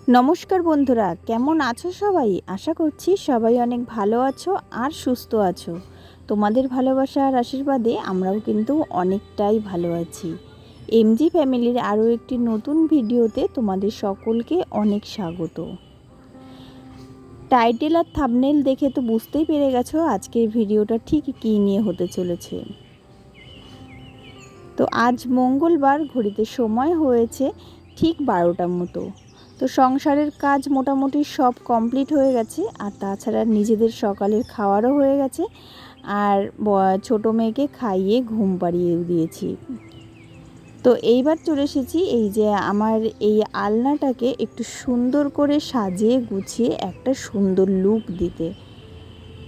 নমস্কার বন্ধুরা, কেমন আছো সবাই? আশা করছি সবাই অনেক ভালো আছো আর সুস্থ আছো। তোমাদের ভালোবাসা আর আশীর্বাদে আমরাও কিন্তু অনেকটাই ভালো আছি। এমজি ফ্যামিলির আরও একটি নতুন ভিডিওতে তোমাদের সকলকে অনেক স্বাগত। টাইটেল আর থাম্বনেল দেখে তো বুঝতেই পেরে গেছো আজকের ভিডিওটা ঠিক কী নিয়ে হতে চলেছে। তো আজ মঙ্গলবার, ঘড়িতে সময় হয়েছে ঠিক 12টার মতো। তো সংসারের কাজ মোটামুটি সব কমপ্লিট হয়ে গেছে, আর তাছাড়া নিজেদের সকালের খাওয়ারও হয়ে গেছে, আর ছোটো মেয়েকে খাইয়ে ঘুম পাড়িয়েও দিয়েছি। তো এইবার চলে এসেছি এই যে আমার এই আলনাটাকে একটু সুন্দর করে সাজিয়ে গুছিয়ে একটা সুন্দর লুক দিতে।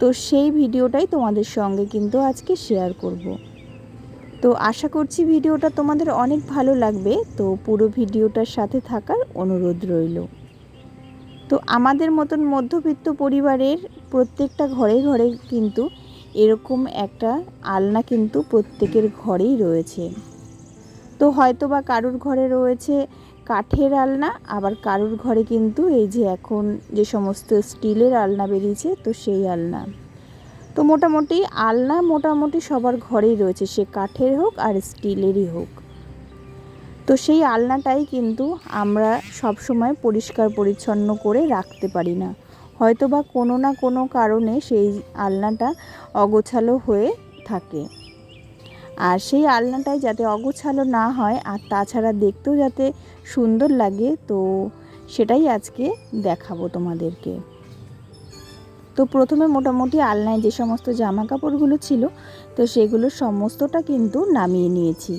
তো সেই ভিডিওটাই তোমাদের সঙ্গে কিন্তু আজকে শেয়ার করব। তো আশা করছি ভিডিওটা তোমাদের অনেক ভালো লাগবে। তো পুরো ভিডিওটার সাথে থাকার অনুরোধ রইল। তো আমাদের মতন মধ্যবিত্ত পরিবারের প্রত্যেকটা ঘরে ঘরে কিন্তু এরকম একটা আলনা কিন্তু প্রত্যেকের ঘরেই রয়েছে। তো হয়তো বা কারুর ঘরে রয়েছে কাঠের আলনা, আবার কারুর ঘরে কিন্তু এই যে এখন যে সমস্ত স্টিলের আলনা বেরিয়েছে, তো সেই আলনা। তো মোটামুটি সবার ঘরেই রয়েছে, সে কাঠের হোক আর স্টিলেরই হোক। তো সেই আলনাটাই কিন্তু আমরা সব সময় পরিষ্কার পরিচ্ছন্ন করে রাখতে পারি না, হয়তো বা কোনো না কোনো কারণে সেই আলনাটা অগোছালো হয়ে থাকে। আর সেই আলনাটাই যাতে অগোছালো না হয় আর তাছাড়া দেখতেও যাতে সুন্দর লাগে, তো সেটাই আজকে দেখাবো তোমাদেরকে। তো প্রথমে মোটামুটি আলনায় যে সমস্ত জামা কাপড়গুলো ছিল, তো সেগুলো সমস্তটা কিন্তু নামিয়ে নিয়েছি।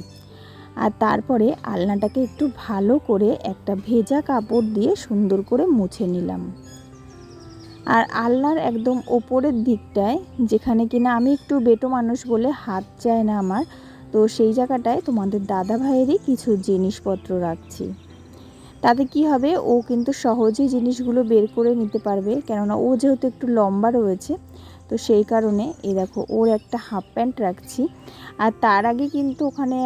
আর তারপরে আলনাটাকে একটু ভালো করে একটা ভেজা কাপড় দিয়ে সুন্দর করে মুছে নিলাম। আর আলনার একদম ওপরের দিকটায়, যেখানে কিনা আমি একটু বেটো মানুষ বলে হাত যায় না আমার, তো সেই জায়গাটায় তোমাদের দাদা ভাইয়েরই কিছু জিনিসপত্র রাখছি। তাতে কি হবে, ও কিন্তু সহজেই জিনিসগুলো বের করে নিতে পারবে, কেননা ও যেহেতু একটু লম্বা রয়েছে। তো সেই কারণে দেখো ওর একটা হাফ প্যান্ট রাখছি। আর তার আগে কিন্তু ওখানে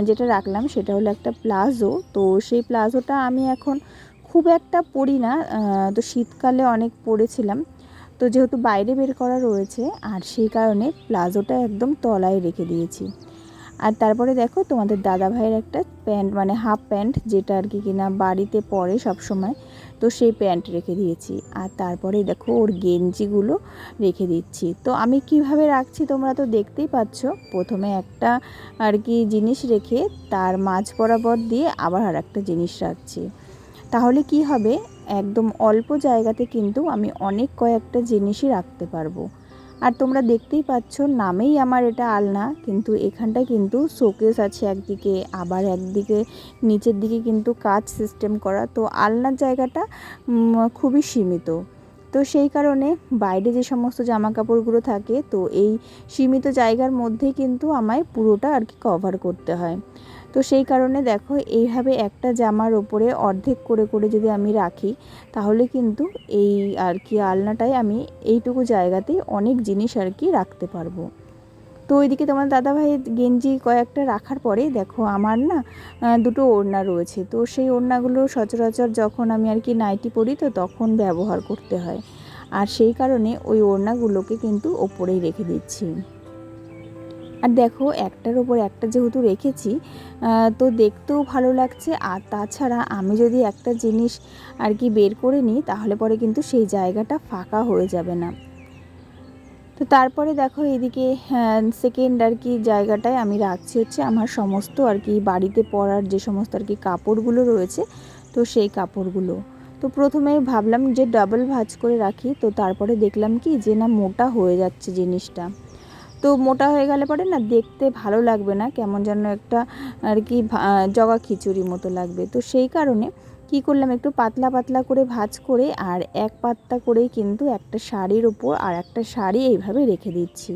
যেটা রাখলাম সেটা হলো একটা প্লাজো। তো সেই প্লাজোটা আমি এখন খুব একটা পরি না, তো শীতকালে অনেক পরেছিলাম। তো যেহেতু বাইরে বের করা রয়েছে, আর সেই কারণে প্লাজোটা একদম তলায় রেখে দিয়েছি। আর তারপরে দেখো তোমাদের দাদা ভাইয়ের একটা প্যান্ট, মানে হাফ প্যান্ট, যেটা আর কি কিনা বাড়িতে পরে সব সময়, তো সেই প্যান্ট রেখে দিয়েছি। আর তারপরে দেখো ওর গেঞ্জিগুলো রেখে দিচ্ছি। তো আমি কিভাবে রাখছি তোমরা তো দেখতেই পাচ্ছ। প্রথমে একটা আর কি জিনিস রেখে তার মাঝ বরাবর দিয়ে আবার আর একটা জিনিস রাখছি। তাহলে কি হবে, একদম অল্প জায়গাতে কিন্তু আমি অনেক কয়েকটা জিনিসই রাখতে পারবো। আর তোমরা দেখতেই পাচ্ছ, নামেই আমার এটা আলনা, কিন্তু এখানটায় কিন্তু শোকেস আছে একদিকে, আবার একদিকে নিচের দিকে কিন্তু কাচ সিস্টেম করা। তো আলনার জায়গাটা খুবই সীমিত। তো সেই কারণে বাইরে যে সমস্ত জামা কাপড়গুলো থাকে, তো এই সীমিত জায়গার মধ্যেই কিন্তু আমায় পুরোটা আর কি কভার করতে হয়। তো সেই কারণে দেখো এইভাবে একটা জামার ওপরে অর্ধেক করে করে যদি আমি রাখি, তাহলে কিন্তু এই আর কি আলনাটায় আমি এইটুকু জায়গাতেই অনেক জিনিস আর কি রাখতে পারবো। তো ওইদিকে তোমার দাদাভাইয়ের গেঞ্জি কয়েকটা রাখার পরে দেখো আমার না দুটো ওড়না রয়েছে। তো সেই ওড়নাগুলো সচরাচর যখন আমি আর কি নাইটি পরি, তো তখন ব্যবহার করতে হয়। আর সেই কারণে ওই ওড়নাগুলোকে কিন্তু ওপরেই রেখে দিচ্ছি। আর দেখো একটার ওপর একটা যেহেতু রেখেছি, তো দেখতেও ভালো লাগছে। আর তাছাড়া আমি যদি একটা জিনিস আর কি বের করে নিই, তাহলে পরে কিন্তু সেই জায়গাটা ফাঁকা হয়ে যাবে না। তো তারপরে দেখো এদিকে সেকেন্ড আর কি জায়গাটায় আমি রাখছি হচ্ছে আমার সমস্ত আর কি বাড়িতে পরার যে সমস্ত আর কি কাপড়গুলো রয়েছে, তো সেই কাপড়গুলো। তো প্রথমে ভাবলাম যে ডাবল ভাঁজ করে রাখি, তো তারপরে দেখলাম কি যে না, মোটা হয়ে যাচ্ছে জিনিসটা। তো মোটা হয়ে গেলে পরে না দেখতে ভালো লাগবে না, কেমন যেন একটা আর কি জগা খিচুড়ি মতো লাগবে। তো সেই কারণে কি করলাম, একটু পাতলা পাতলা করে ভাঁজ করে আর এক পাত্তা করেই কিন্তু একটা শাড়ির ওপর আর একটা শাড়ি এইভাবে রেখে দিচ্ছি।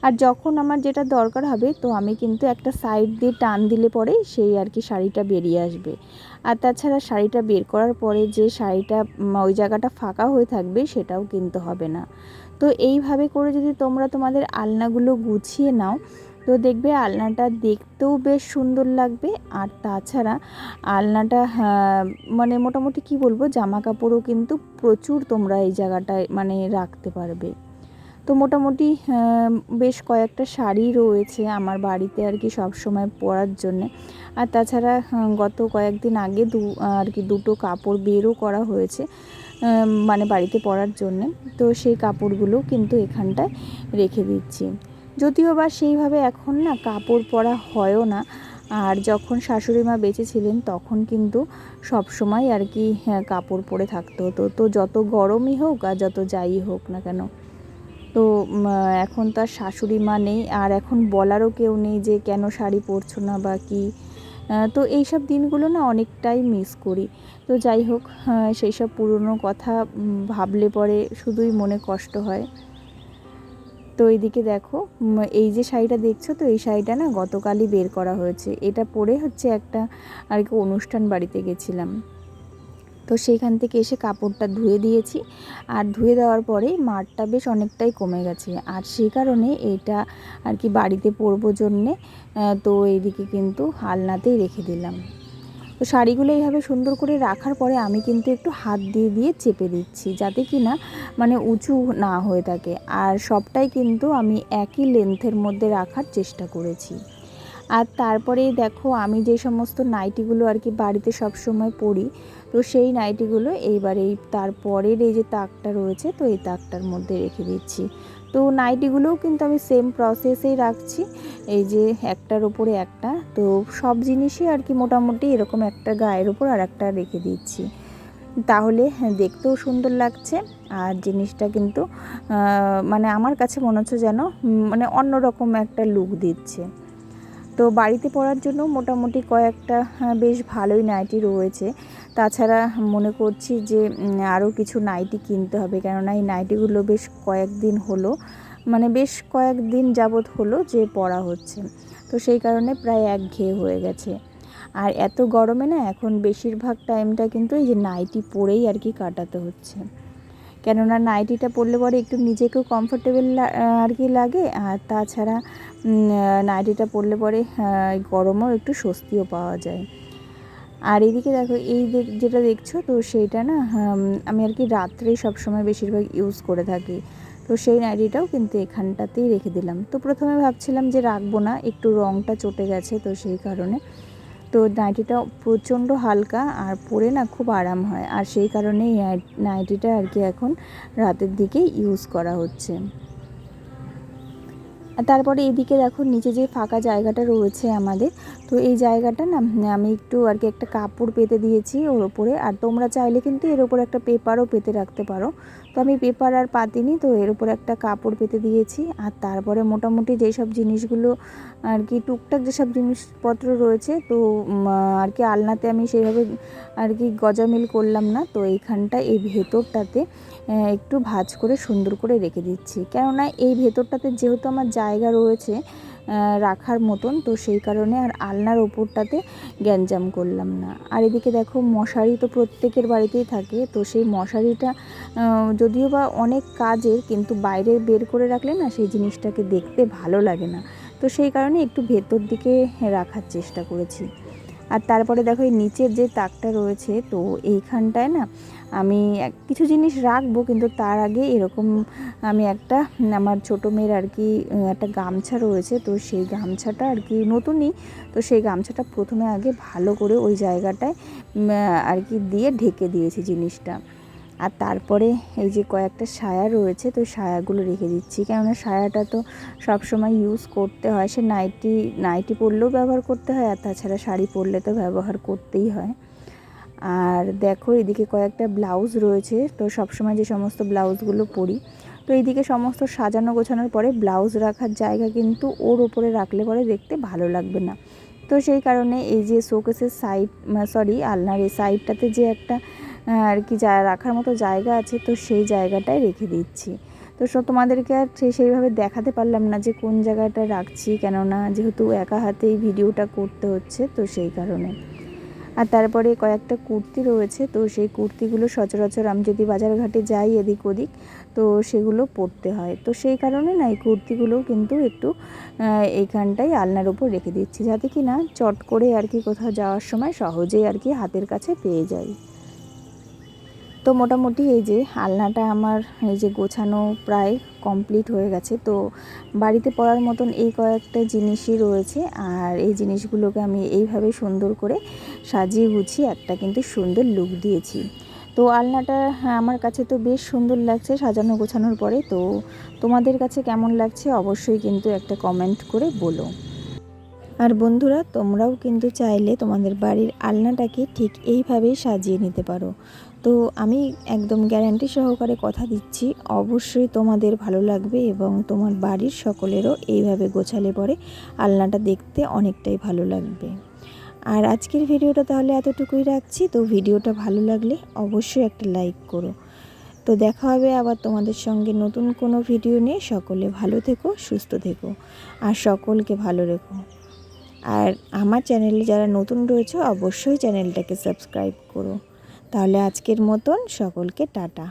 আর যখন আমার যেটা দরকার হবে, তো আমি কিন্তু একটা সাইড দিয়ে টান দিলে পরে সেই আর কি শাড়িটা বেরিয়ে আসবে। আর তাছাড়া শাড়িটা বের করার পরে যে শাড়িটা ওই জায়গাটা ফাঁকা হয়ে থাকবে, সেটাও কিন্তু হবে না। তো এইভাবে করে যদি তোমরা তোমাদের আলনাগুলো গুছিয়ে নাও, তো দেখবে আলনাটা দেখতেও বেশ সুন্দর লাগবে। আর তাছাড়া আলনাটা মানে মোটামুটি কি বলবো, জামা কাপড়ও কিন্তু প্রচুর তোমরা এই জায়গাটায় মানে রাখতে পারবে। তো মোটামুটি বেশ কয়েকটা শাড়ি রয়েছে আমার বাড়িতে আর কি সবসময় পরার জন্যে। আর তাছাড়া গত কয়েকদিন আগে আর কি দুটো কাপড় বেরও করা হয়েছে মানে বাড়িতে পরার জন্যে। তো সেই কাপড়গুলো কিন্তু এখানটায় রেখে দিচ্ছি। যদিও বা সেইভাবে এখন না কাপড় পরা হয়ও না। আর যখন শাশুড়ি মা বেঁচে ছিলেন তখন কিন্তু সব সময় আর কি কাপড় পরে থাকতে হতো। তো যত গরমই হোক আর যত যাই হোক না কেন, তো এখন তার শাশুড়ি মা নেই, আর এখন বলারও কেউ নেই যে কেন শাড়ি পরছো না বা কী। তো এইসব দিনগুলো না অনেকটাই মিস করি। তো যাই হোক, সেই সব পুরনো কথা ভাবলে পরে শুধুই মনে কষ্ট হয়। তো এইদিকে দেখো, এই যে শাড়িটা দেখছো, তো এই শাড়িটা না গতকালই বের করা হয়েছে। এটা পরে হচ্ছে একটা আর কি অনুষ্ঠান বাড়িতে গেছিলাম। তো সেইখান থেকে এসে কাপড়টা ধুয়ে দিয়েছি। আর ধুয়ে দেওয়ার পরেই মারটা বেশ অনেকটাই কমে গেছে। আর সেই কারণে এটা আর কি বাড়িতে পরবো জন্যে তো এইদিকে কিন্তু আলনাতেই রেখে দিলাম। তো শাড়িগুলো এইভাবে সুন্দর করে রাখার পরে আমি কিন্তু একটু হাত দিয়ে দিয়ে চেপে দিচ্ছি, যাতে কি না মানে উঁচু না হয়ে থাকে। আর সবটাই কিন্তু আমি একই লেন্থের মধ্যে রাখার চেষ্টা করেছি। আর তারপরে দেখো, আমি যে সমস্ত নাইটিগুলো আর কি বাড়িতে সবসময় পরি, তো সেই নাইটিগুলো এইবার এই তারপরের এই যে তাকটা রয়েছে, তো এই তাকটার মধ্যে রেখে দিচ্ছি। তো নাইটিগুলোও কিন্তু আমি সেম প্রসেসেই রাখছি, এই যে একটার ওপরে একটা। তো সব জিনিসই আর কি মোটামুটি এরকম একটা গায়ের ওপর আর একটা রেখে দিচ্ছি, তাহলে দেখতেও সুন্দর লাগছে। আর জিনিসটা কিন্তু মানে আমার কাছে মনে হচ্ছে যেন মানে অন্যরকম একটা লুক দিচ্ছে। তো বাড়িতে পরার জন্য মোটামুটি কয়েকটা বেশ ভালোই নাইটি রয়েছে। তাছাড়া মনে করছি যে আরও কিছু নাইটি কিনতে হবে, কেননা এই নাইটিগুলো বেশ কয়েকদিন হলো, মানে বেশ কয়েকদিন যাবৎ হলো যে পরা হচ্ছে। তো সেই কারণে প্রায় একঘেয়ে হয়ে গেছে। আর এত গরমে না এখন বেশিরভাগ টাইমটা কিন্তু এই যে নাইটি পরেই আর কি কাটাতে হচ্ছে, কেননা নাইটিটা পরলে পরে একটু নিজেকেও কমফোর্টেবল আর কি লাগে। আর তাছাড়া নাইটিটা পরলে পরে গরমেও একটু স্বস্তিও পাওয়া যায়। আর এদিকে দেখো, এই যেটা দেখছো, তো সেইটা না আমি আর কি রাত্রেই সবসময় বেশিরভাগ ইউজ করে থাকি। তো সেই নাইটিটাও কিন্তু এখানটাতেই রেখে দিলাম। তো প্রথমে ভাবছিলাম যে রাখবো না, একটু রঙটা চটে গেছে, তো সেই কারণে। তো নাইটিটা প্রচণ্ড হালকা আর পরে না খুব আরাম হয়, আর সেই কারণেই নাইটিটা আর কি এখন রাতের দিকেই ইউজ করা হচ্ছে। আর তারপরে এদিকে দেখো, নিচে যে ফাঁকা জায়গাটা রয়েছে আমাদের, তো এই জায়গাটা না আমি একটু আর কি একটা কাপড় পেতে দিয়েছি ওর ওপরে। আর তোমরা চাইলে কিন্তু এর ওপর একটা পেপারও পেতে রাখতে পারো। তো আমি পেপার আর পাতিনি, তো এর ওপর একটা কাপড় পেতে দিয়েছি। আর তারপরে মোটামুটি যেসব জিনিসগুলো আর কি টুকটাক যেসব জিনিসপত্র রয়েছে, তো আর কি আলনাতে আমি সেইভাবে আর কি গজামিল করলাম না। তো এইখানটা এই ভেতরটাতে একটু ভাঁজ করে সুন্দর করে রেখে দিচ্ছি, কেননা এই ভেতরটাতে যেহেতু আমার জায়গা রয়েছে রাখার মতন, তো সেই কারণে আর আলনার ওপরটাতে গ্যাঞ্জাম করলাম না। আর এদিকে দেখো, মশারি তো প্রত্যেকের বাড়িতেই থাকে, তো সেই মশারিটা যদিও বা অনেক কাজের, কিন্তু বাইরে বের করে রাখলে না সেই জিনিসটাকে দেখতে ভালো লাগে না। তো সেই কারণে একটু ভেতর দিকে রাখার চেষ্টা করেছি। আর তারপরে দেখো, এই নিচের যে তাকটা রয়েছে, তো এইখানটায় না আমি কিছু জিনিস রাখবো, কিন্তু তার আগে এরকম আমি একটা আমার ছোটো মেয়ের আর কি একটা গামছা রয়েছে, তো সেই গামছাটা আর কি নতুনই, তো সেই গামছাটা প্রথমে আগে ভালো করে ওই জায়গাটায় আর কি দিয়ে ঢেকে দিয়েছি জিনিসটা। আর তারপরে এই যে কয়েকটা সায়া রয়েছে, তো সায়াগুলো রেখে দিচ্ছি, কেননা সায়াটা তো সবসময় ইউজ করতে হয়, সে নাইটি পরলেও ব্যবহার করতে হয়, আর তাছাড়া শাড়ি পরলে তো ব্যবহার করতেই হয়। আর দেখো, এদিকে কয়েকটা ব্লাউজ রয়েছে, তো সবসময় যে সমস্ত ব্লাউজগুলো পরি, তো এইদিকে সমস্ত সাজানো গোছানোর পরে ব্লাউজ রাখার জায়গা কিন্তু ওর ওপরে রাখলে পরে দেখতে ভালো লাগবে না। তো সেই কারণে এই যে শোকেসের আলনার এই সাইডটাতে যে একটা আর কি রাখার মতো জায়গা আছে, তো সেই জায়গাটায় রেখে দিচ্ছি। তো তোমাদেরকে আর সেইভাবে দেখাতে পারলাম না যে কোন জায়গাটা রাখছি, কেননা যেহেতু একা হাতেই ভিডিওটা করতে হচ্ছে, তো সেই কারণে। আর তারপরে কয়েকটা কুর্তি রয়েছে, তো সেই কুর্তিগুলো সচরাচর আমি যদি বাজার ঘাটে যাই এদিক ওদিক তো সেগুলো পরতে হয়। তো সেই কারণে না এই কুর্তিগুলো কিন্তু একটু এইখানটায় আলনার উপর রেখে দিচ্ছি, যাতে কি না চট করে আর কি কোথাও যাওয়ার সময় সহজেই আর কি হাতের কাছে পেয়ে যাই। তো মোটামুটি এই যে আলনাটা আমার এই যে গোছানো প্রায় কমপ্লিট হয়ে গেছে। তো বাড়িতে পরার মতন এই কয়েকটা জিনিসই রয়েছে, আর এই জিনিসগুলোকে আমি এইভাবে সুন্দর করে সাজিয়ে গুছিয়ে একটা কিন্তু সুন্দর লুক দিয়েছি। তো আলনাটা আমার কাছে তো বেশ সুন্দর লাগছে সাজানো গোছানোর পরে। তো তোমাদের কাছে কেমন লাগছে অবশ্যই কিন্তু একটা কমেন্ট করে বলো। আর বন্ধুরা, তোমরাও কিন্তু চাইলে তোমাদের বাড়ির আলনাটাকে ঠিক এইভাবেই সাজিয়ে নিতে পারো। তো আমি একদম গ্যারান্টি সহকারে কথা দিচ্ছি, অবশ্যই তোমাদের ভালো লাগবে এবং তোমার বাড়ির সকলেরও এইভাবে গোছালে পরে আলনাটা দেখতে অনেকটাই ভালো লাগবে। আর আজকের ভিডিওটা তাহলে এতটুকুই রাখছি। তো ভিডিওটা ভালো লাগলে অবশ্যই একটা লাইক করো। তো দেখা হবে আবার তোমাদের সঙ্গে নতুন কোনো ভিডিও নিয়ে। সকলে ভালো থেকো, সুস্থ থেকো আর সকলকে ভালো রেখো। আর আমার চ্যানেলে যারা নতুন রয়েছে অবশ্যই চ্যানেলটাকে সাবস্ক্রাইব করো। তাহলে আজকের মতন সকলকে টাটা।